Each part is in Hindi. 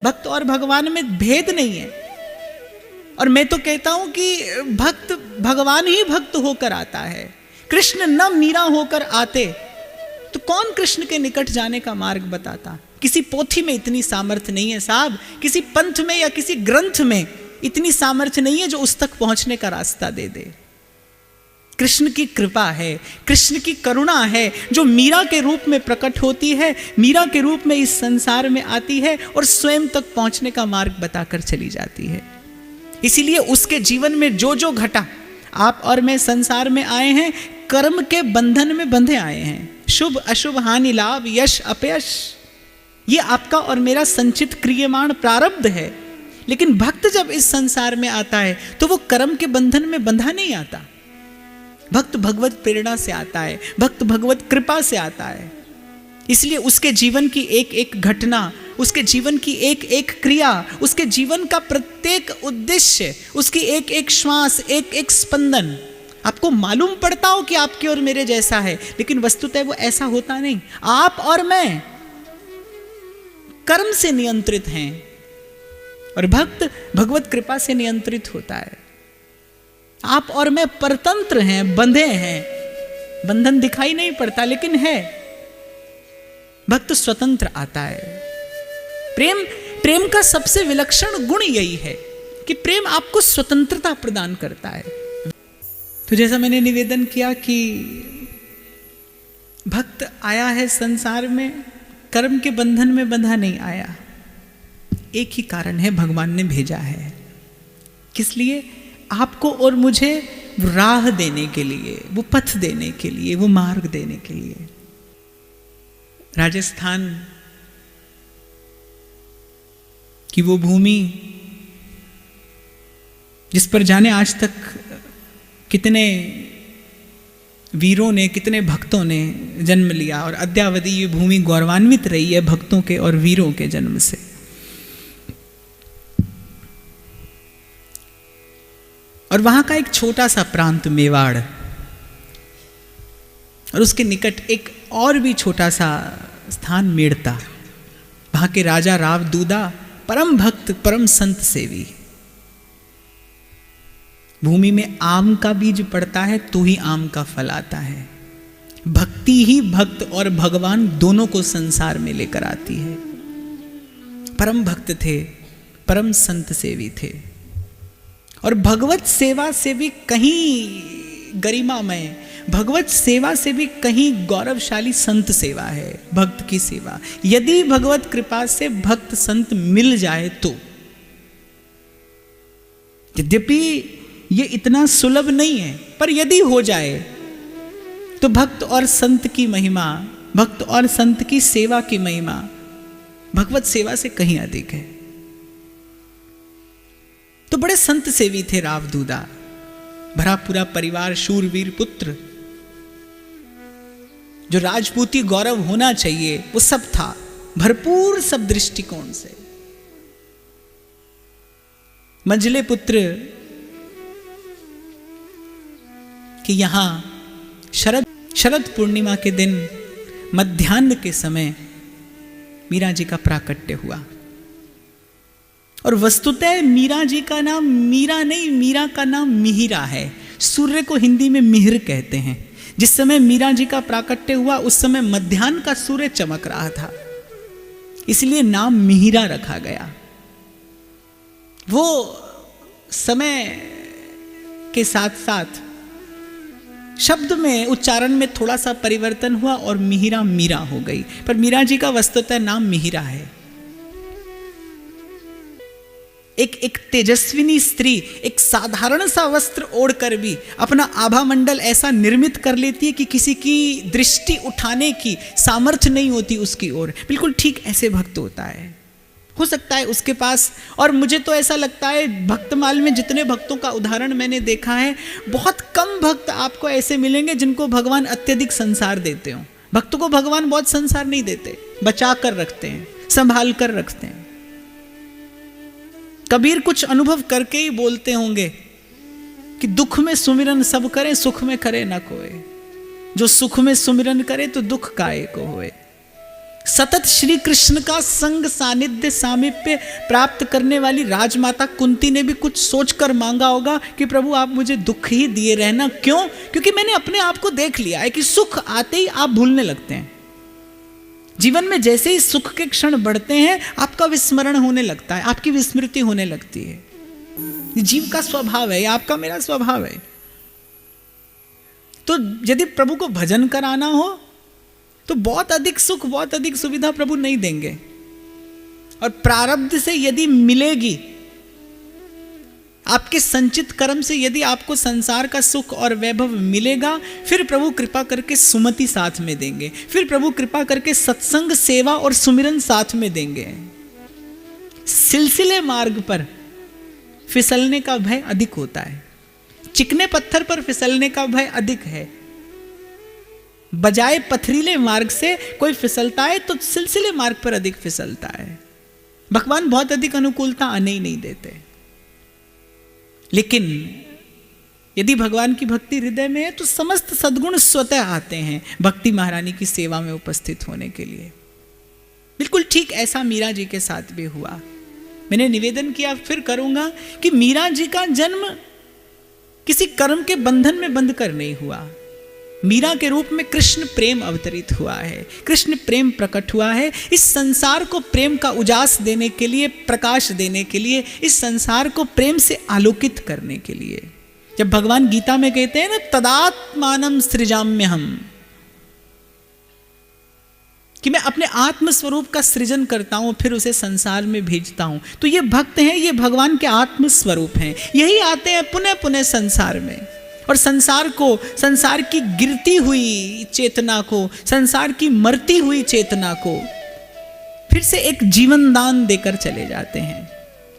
भक्त और भगवान में भेद नहीं है। और मैं तो कहता हूं कि भक्त भगवान ही भक्त होकर आता है। कृष्ण न मीरा होकर आते तो कौन कृष्ण के निकट जाने का मार्ग बताता। किसी पोथी में इतनी सामर्थ्य नहीं है साहब, किसी पंथ में या किसी ग्रंथ में इतनी सामर्थ्य नहीं है जो उस तक पहुंचने का रास्ता दे दे। कृष्ण की कृपा है, कृष्ण की करुणा है जो मीरा के रूप में प्रकट होती है, मीरा के रूप में इस संसार में आती है और स्वयं तक पहुंचने का मार्ग बताकर चली जाती है। इसीलिए उसके जीवन में जो जो घटा, आप और मैं संसार में आए हैं कर्म के बंधन में बंधे आए हैं। शुभ अशुभ, हानि लाभ, यश अपयश, ये आपका और मेरा संचित क्रियमाण प्रारब्ध है। लेकिन भक्त जब इस संसार में आता है तो वो कर्म के बंधन में बंधा नहीं आता। भक्त भगवत प्रेरणा से आता है, भक्त भगवत कृपा से आता है। इसलिए उसके जीवन की एक एक घटना, उसके जीवन की एक एक क्रिया, उसके जीवन का प्रत्येक उद्देश्य, उसकी एक एक श्वास, एक एक स्पंदन आपको मालूम पड़ता हो कि आपके और मेरे जैसा है, लेकिन वस्तुतः वो ऐसा होता नहीं। आप और मैं कर्म से नियंत्रित हैं और भक्त भगवत कृपा से नियंत्रित होता है। आप और मैं परतंत्र हैं, बंधे हैं, बंधन दिखाई नहीं पड़ता लेकिन है। भक्त स्वतंत्र आता है। प्रेम का सबसे विलक्षण गुण यही है कि प्रेम आपको स्वतंत्रता प्रदान करता है। तो जैसा मैंने निवेदन किया कि भक्त आया है संसार में, कर्म के बंधन में बंधा नहीं आया। एक ही कारण है, भगवान ने भेजा है। किस लिए? आपको और मुझे राह देने के लिए, वो पथ देने के लिए, वो मार्ग देने के लिए। राजस्थान की वो भूमि जिस पर जाने आज तक कितने वीरों ने, कितने भक्तों ने जन्म लिया और अद्यावधि ये भूमि गौरवान्वित रही है भक्तों के और वीरों के जन्म से। और वहां का एक छोटा सा प्रांत मेवाड़ और उसके निकट एक और भी छोटा सा स्थान मेड़ता। वहां के राजा राव दूदा परम भक्त, परम संत सेवी। भूमि में आम का बीज पड़ता है तो ही आम का फल आता है। भक्ति ही भक्त और भगवान दोनों को संसार में लेकर आती है। परम भक्त थे, परम संत सेवी थे और भगवत सेवा से भी कहीं गरिमामय, भगवत सेवा से भी कहीं गौरवशाली संत सेवा है, भक्त की सेवा। यदि भगवत कृपा से भक्त संत मिल जाए तो, यद्यपि ये इतना सुलभ नहीं है, पर यदि हो जाए तो भक्त और संत की महिमा, भक्त और संत की सेवा की महिमा भगवत सेवा से कहीं अधिक है। तो बड़े संत सेवी थे राव दूदा। भरा पूरा परिवार, शूरवीर पुत्र, जो राजपूती गौरव होना चाहिए वो सब था, भरपूर सब दृष्टिकोण से। मंझले पुत्र कि यहां शरद पूर्णिमा के दिन मध्याह्न के समय मीरा जी का प्राकट्य हुआ। और वस्तुतः मीरा जी का नाम मीरा नहीं, मीरा का नाम मिहिरा है। सूर्य को हिंदी में मिहिर कहते हैं। जिस समय मीरा जी का प्राकट्य हुआ उस समय मध्याह्न का सूर्य चमक रहा था, इसलिए नाम मिहिरा रखा गया। वो समय के साथ साथ शब्द में, उच्चारण में थोड़ा सा परिवर्तन हुआ और मिहिरा मीरा हो गई, पर मीरा जी का वस्तुतः नाम मिहिरा है। एक तेजस्विनी स्त्री एक साधारण सा वस्त्र ओढ़कर भी अपना आभा मंडल ऐसा निर्मित कर लेती है कि किसी की दृष्टि उठाने की सामर्थ्य नहीं होती उसकी ओर। बिल्कुल ठीक ऐसे भक्त होता है। हो सकता है उसके पास, और मुझे तो ऐसा लगता है भक्तमाल में जितने भक्तों का उदाहरण मैंने देखा है, बहुत कम भक्त आपको ऐसे मिलेंगे जिनको भगवान अत्यधिक संसार देते हो। भक्तों को भगवान बहुत संसार नहीं देते, बचा कर रखते हैं, संभाल कर रखते हैं। कबीर कुछ अनुभव करके ही बोलते होंगे कि दुख में सुमिरन सब करे, सुख में करे न कोई। जो सुख में सुमिरन करे तो दुख काहे को होए। सतत श्री कृष्ण का संग सानिध्य सामीप्य प्राप्त करने वाली राजमाता कुंती ने भी कुछ सोचकर मांगा होगा कि प्रभु आप मुझे दुख ही दिए रहना। क्यों? क्योंकि मैंने अपने आप को देख लिया है कि सुख आते ही आप भूलने लगते हैं। जीवन में जैसे ही सुख के क्षण बढ़ते हैं आपका विस्मरण होने लगता है, आपकी विस्मृति होने लगती है। जीव का स्वभाव है, आपका मेरा स्वभाव है। तो यदि प्रभु को भजन कराना हो तो बहुत अधिक सुख, बहुत अधिक सुविधा प्रभु नहीं देंगे। और प्रारब्ध से यदि मिलेगी, आपके संचित कर्म से यदि आपको संसार का सुख और वैभव मिलेगा, फिर प्रभु कृपा करके सुमति साथ में देंगे, फिर प्रभु कृपा करके सत्संग सेवा और सुमिरन साथ में देंगे। सिलसिले मार्ग पर फिसलने का भय अधिक होता है, चिकने पत्थर पर फिसलने का भय अधिक है। बजाय पथरीले मार्ग से कोई फिसलता है तो सिलसिले मार्ग पर अधिक फिसलता है। भगवान बहुत अधिक अनुकूलता आने ही नहीं देते। लेकिन यदि भगवान की भक्ति हृदय में है तो समस्त सद्गुण स्वतः आते हैं भक्ति महारानी की सेवा में उपस्थित होने के लिए। बिल्कुल ठीक ऐसा मीरा जी के साथ भी हुआ। मैंने निवेदन किया, फिर करूंगा, कि मीरा जी का जन्म किसी कर्म के बंधन में बंध कर नहीं हुआ। मीरा के रूप में कृष्ण प्रेम अवतरित हुआ है, कृष्ण प्रेम प्रकट हुआ है। इस संसार को प्रेम का उजास देने के लिए, प्रकाश देने के लिए, इस संसार को प्रेम से आलोकित करने के लिए। जब भगवान गीता में कहते हैं ना, तदात्मानं सृजाम्यहम्, कि मैं अपने आत्म स्वरूप का सृजन करता हूं फिर उसे संसार में भेजता हूं, तो ये भक्त हैं, ये भगवान के आत्म स्वरूप हैं। यही आते हैं पुनः पुनः संसार में और संसार को, संसार की गिरती हुई चेतना को, संसार की मरती हुई चेतना को फिर से एक जीवन दान देकर चले जाते हैं,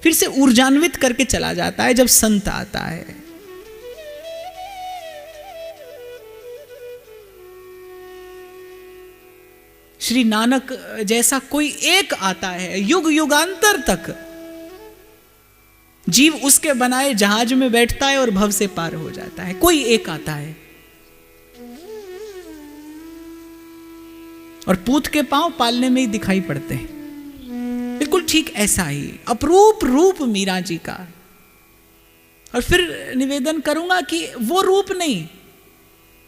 फिर से ऊर्जान्वित करके चला जाता है जब संत आता है। श्री नानक जैसा कोई एक आता है, युग युगांतर तक जीव उसके बनाए जहाज में बैठता है और भव से पार हो जाता है। कोई एक आता है और पूत के पांव पालने में ही दिखाई पड़ते हैं। बिल्कुल ठीक ऐसा ही अपरूप रूप मीरा जी का। और फिर निवेदन करूंगा कि वो रूप नहीं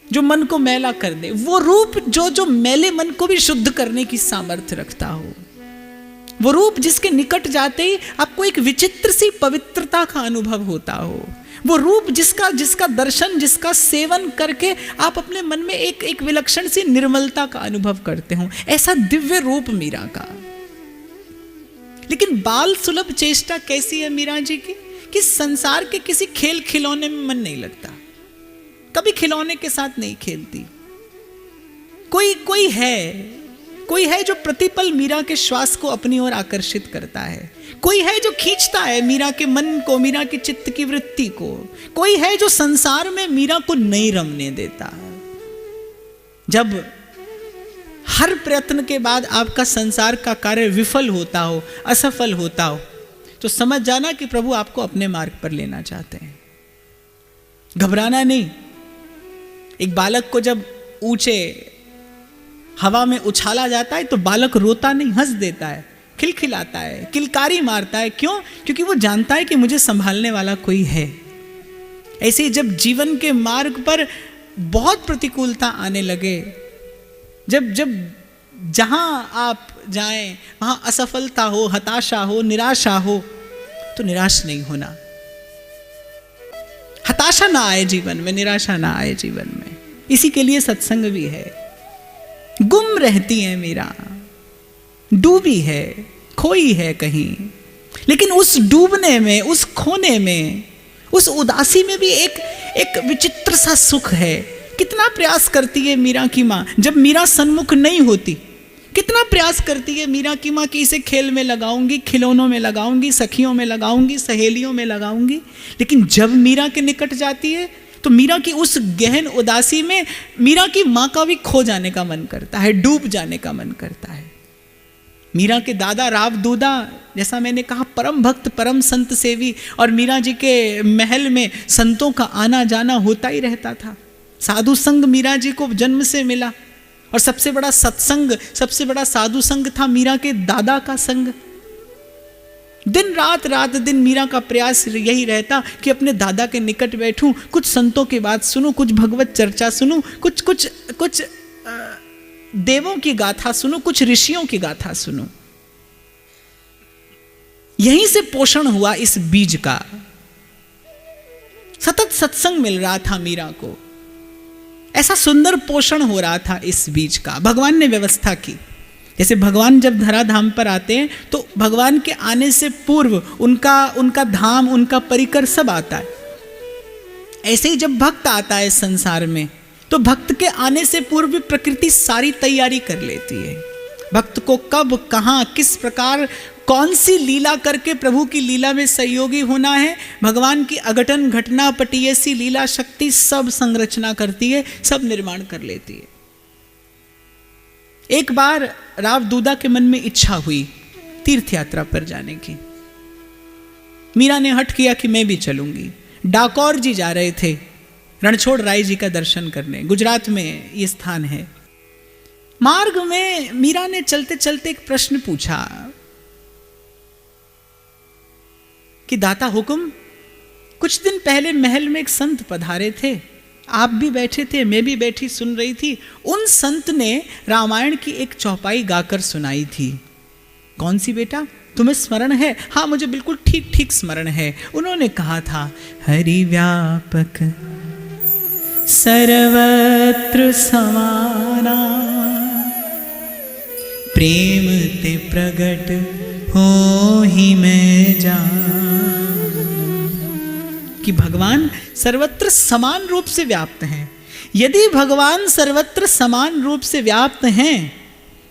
जो मन को मैला कर दे, वो रूप जो मैले मन को भी शुद्ध करने की सामर्थ्य रखता हो, वो रूप जिसके निकट जाते ही आपको एक विचित्र सी पवित्रता का अनुभव होता हो, वो रूप जिसका दर्शन, जिसका सेवन करके आप अपने मन में एक विलक्षण सी निर्मलता का अनुभव करते हो। ऐसा दिव्य रूप मीरा का। लेकिन बाल सुलभ चेष्टा कैसी है मीरा जी की, कि संसार के किसी खेल खिलौने में मन नहीं लगता, कभी खिलौने के साथ नहीं खेलती। कोई है जो प्रतिपल मीरा के श्वास को अपनी ओर आकर्षित करता है, कोई है जो खींचता है मीरा के मन को, मीरा के चित्त की वृत्ति को, कोई है जो संसार में मीरा को नहीं रमने देता। जब हर प्रयत्न के बाद आपका संसार का कार्य विफल होता हो, असफल होता हो, तो समझ जाना कि प्रभु आपको अपने मार्ग पर लेना चाहते हैं। घबराना नहीं। एक बालक को जब ऊंचे हवा में उछाला जाता है तो बालक रोता नहीं, हंस देता है, खिलखिलाता है, किलकारी मारता है। क्यों? क्योंकि वो जानता है कि मुझे संभालने वाला कोई है। ऐसे ही जब जीवन के मार्ग पर बहुत प्रतिकूलता आने लगे, जब जहां आप जाएं वहां असफलता हो, हताशा हो, निराशा हो, तो निराश नहीं होना। हताशा ना आए जीवन में, निराशा ना आए जीवन में। इसी के लिए सत्संग भी है। गुम रहती है मीरा, डूबी है, खोई है कहीं, लेकिन उस डूबने में, उस खोने में, उस उदासी में भी एक विचित्र सा सुख है। कितना प्रयास करती है मीरा की माँ, जब मीरा सन्मुख नहीं होती, कितना प्रयास करती है मीरा की माँ कि इसे खेल में लगाऊंगी, खिलौनों में लगाऊंगी, सखियों में लगाऊंगी, सहेलियों में लगाऊंगी। लेकिन जब मीरा के निकट जाती है तो मीरा की उस गहन उदासी में मीरा की माँ का भी खो जाने का मन करता है, डूब जाने का मन करता है। मीरा के दादा राव दूदा, जैसा मैंने कहा, परम भक्त, परम संत सेवी, और मीरा जी के महल में संतों का आना जाना होता ही रहता था। साधु संग मीरा जी को जन्म से मिला और सबसे बड़ा सत्संग, सबसे बड़ा साधु संग था मीरा के दादा का संग। दिन रात रात दिन मीरा का प्रयास यही रहता कि अपने दादा के निकट बैठूं, कुछ संतों की बात सुनूं, कुछ भगवत चर्चा सुनूं, कुछ देवों की गाथा सुनूं, कुछ ऋषियों की गाथा सुनूं। यहीं से पोषण हुआ इस बीज का। सतत सत्संग मिल रहा था मीरा को, ऐसा सुंदर पोषण हो रहा था इस बीज का। भगवान ने व्यवस्था की। जैसे भगवान जब धराधाम पर आते हैं तो भगवान के आने से पूर्व उनका धाम, उनका परिकर सब आता है। ऐसे ही जब भक्त आता है संसार में तो भक्त के आने से पूर्व भी प्रकृति सारी तैयारी कर लेती है। भक्त को कब, कहां, किस प्रकार, कौन सी लीला करके प्रभु की लीला में सहयोगी होना है, भगवान की अघटन घटना पटीयसी लीला शक्ति सब संरचना करती है, सब निर्माण कर लेती है। एक बार राव दूदा के मन में इच्छा हुई तीर्थ यात्रा पर जाने की। मीरा ने हट किया कि मैं भी चलूंगी। डाकोर जी जा रहे थे रणछोड़ राय जी का दर्शन करने, गुजरात में ये स्थान है। मार्ग में मीरा ने चलते चलते एक प्रश्न पूछा कि दाता हुक्म, कुछ दिन पहले महल में एक संत पधारे थे, आप भी बैठे थे, मैं भी बैठी सुन रही थी। उन संत ने रामायण की एक चौपाई गाकर सुनाई थी। कौन सी बेटा, तुम्हें स्मरण है? हाँ, मुझे बिल्कुल ठीक ठीक स्मरण है। उन्होंने कहा था, हरि व्यापक सर्वत्र समाना, प्रेम ते प्रगट हो ही मैं जान। कि भगवान सर्वत्र समान रूप से व्याप्त हैं। यदि भगवान सर्वत्र समान रूप से व्याप्त हैं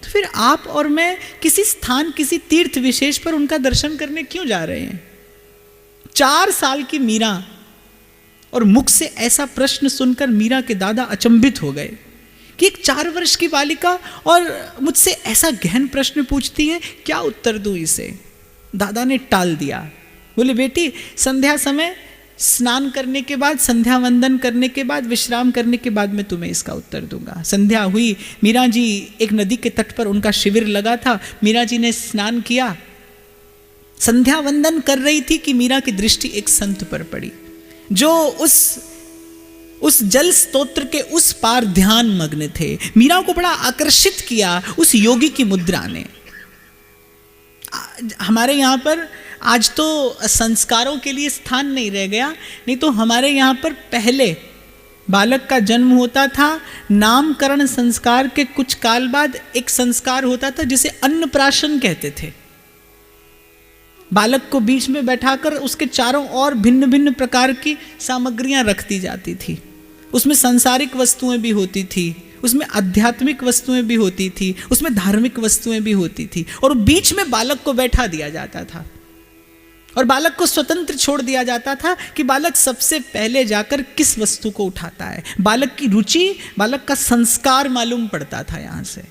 तो फिर आप और मैं किसी स्थान, किसी तीर्थ विशेष पर उनका दर्शन करने क्यों जा रहे हैं? 4 साल की मीरा, और मुख से ऐसा प्रश्न सुनकर मीरा के दादा अचंभित हो गए कि एक 4 वर्ष की बालिका और मुझसे ऐसा गहन प्रश्न पूछती है, क्या उत्तर दूं इसे? दादा ने टाल दिया। बोले, बेटी संध्या समय स्नान करने के बाद, संध्या वंदन करने के बाद, विश्राम करने के बाद मैं तुम्हें इसका उत्तर दूंगा। संध्या हुई, मीरा जी एक नदी के तट पर उनका शिविर लगा था, मीरा जी ने स्नान किया, संध्या वंदन कर रही थी कि मीरा की दृष्टि एक संत पर पड़ी जो उस जल स्तोत्र के उस पार ध्यान मग्न थे। मीरा को बड़ा आकर्षित किया उस योगी की मुद्रा ने। हमारे यहाँ पर आज तो संस्कारों के लिए स्थान नहीं रह गया, नहीं तो हमारे यहाँ पर पहले बालक का जन्म होता था, नामकरण संस्कार के कुछ काल बाद एक संस्कार होता था जिसे अन्नप्राशन कहते थे। बालक को बीच में बैठाकर उसके चारों ओर भिन्न भिन्न प्रकार की सामग्रियां रख दी जाती थी। उसमें सांसारिक वस्तुएं भी होती थी, उसमें आध्यात्मिक वस्तुएं भी होती थी, उसमें धार्मिक वस्तुएं भी होती थी, और बीच में बालक को बैठा दिया जाता था और बालक को स्वतंत्र छोड़ दिया जाता था कि बालक सबसे पहले जाकर किस वस्तु को उठाता है। बालक की रुचि, बालक का संस्कार मालूम पड़ता था यहां से।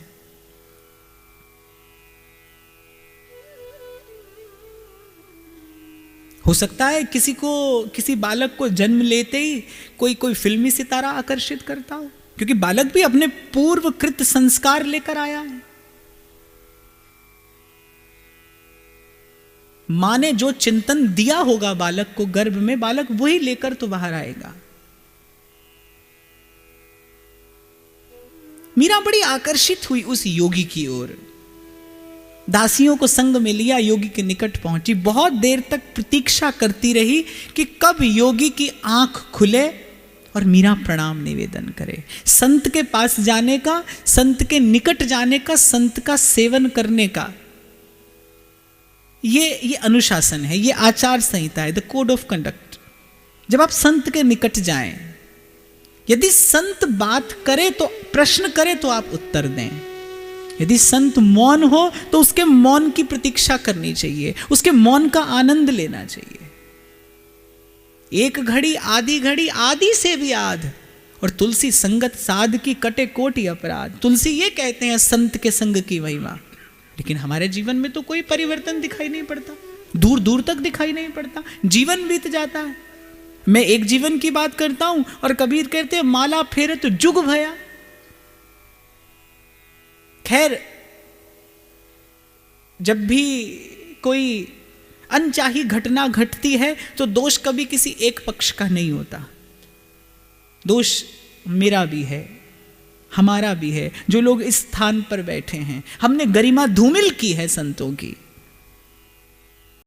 हो सकता है किसी बालक को जन्म लेते ही कोई फिल्मी सितारा आकर्षित करता हो, क्योंकि बालक भी अपने पूर्वकृत संस्कार लेकर आया है। मां ने जो चिंतन दिया होगा बालक को गर्भ में, बालक वही लेकर तो बाहर आएगा। मीरा बड़ी आकर्षित हुई उस योगी की ओर। दासियों को संग में लिया, योगी के निकट पहुंची। बहुत देर तक प्रतीक्षा करती रही कि कब योगी की आंख खुले और मीरा प्रणाम निवेदन करे। संत के पास जाने का, संत के निकट जाने का, संत का सेवन करने का ये अनुशासन है, ये आचार संहिता है, द कोड ऑफ कंडक्ट। जब आप संत के निकट जाएं, यदि संत बात करे तो, प्रश्न करे तो आप उत्तर दें। यदि संत मौन हो तो उसके मौन की प्रतीक्षा करनी चाहिए, उसके मौन का आनंद लेना चाहिए। एक घड़ी आधी घड़ी, आदि से भी आध, और तुलसी संगत साध की कटे कोटि अपराध। तुलसी ये कहते हैं संत के संग की महिमा। लेकिन हमारे जीवन में तो कोई परिवर्तन दिखाई नहीं पड़ता, दूर दूर तक दिखाई नहीं पड़ता, जीवन बीत जाता है। मैं एक जीवन की बात करता हूं और कबीर कहते हैं माला फेरे तो जुग भया। खैर, जब भी कोई अनचाही घटना घटती है तो दोष कभी किसी एक पक्ष का नहीं होता। दोष मेरा भी है, हमारा भी है, जो लोग इस स्थान पर बैठे हैं। हमने गरिमा धूमिल की है संतों की।